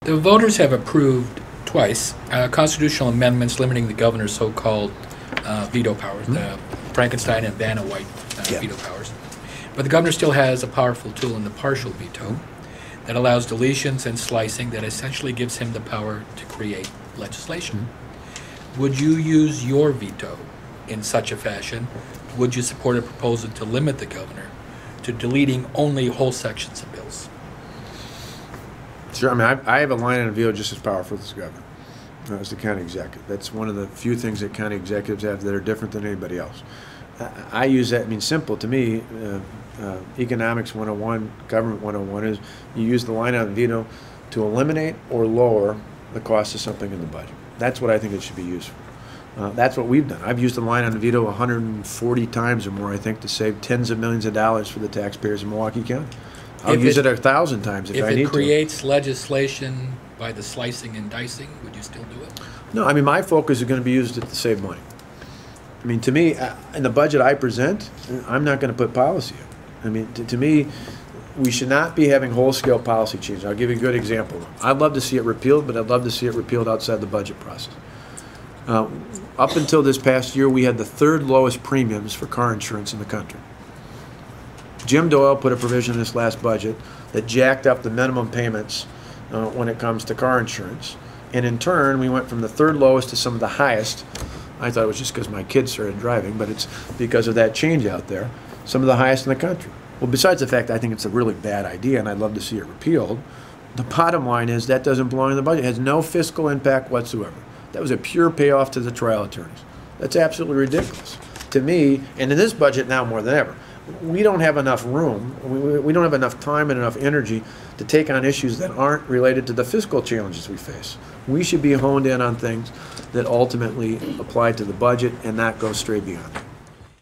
The voters have approved twice constitutional amendments limiting the governor's so-called veto powers, the Frankenstein and Vanna White veto powers. But the governor still has a powerful tool in the partial veto that allows deletions and slicing that essentially gives him the power to create legislation. Would you use your veto in such a fashion? Would you support a proposal to limit the governor to deleting only whole sections of bills? Sure. I mean, I have a line on a veto just as powerful as the governor, as the county executive. That's one of the few things that county executives have that are different than anybody else. I use that. I mean, simple to me. Economics 101, government 101 is you use the line on veto to eliminate or lower the cost of something in the budget. That's what I think it should be used for. That's what we've done. I've used the line on the veto 140 times or more, I think, to save tens of millions of dollars for the taxpayers in Milwaukee County. I'll use it 1,000 times if I need to. If it creates legislation by the slicing and dicing, would you still do it? No, I mean, my focus is going to be used to save money. I mean, to me, in the budget I present, I'm not going to put policy in. I mean, to me, we should not be having whole-scale policy change. I'll give you a good example. I'd love to see it repealed, but I'd love to see it repealed outside the budget process. Up until this past year, we had the third lowest premiums for car insurance in the country. Jim Doyle put a provision in this last budget that jacked up the minimum payments when it comes to car insurance. And in turn, we went from the third lowest to some of the highest. I thought it was just because my kids started driving, but it's because of that change out there. Some of the highest in the country. Well, besides the fact I think it's a really bad idea and I'd love to see it repealed, the bottom line is that doesn't belong in the budget. It has no fiscal impact whatsoever. That was a pure payoff to the trial attorneys. That's absolutely ridiculous. To me, and in this budget now more than ever, we don't have enough room, we don't have enough time and enough energy to take on issues that aren't related to the fiscal challenges we face. We should be honed in on things that ultimately apply to the budget and not go straight beyond it.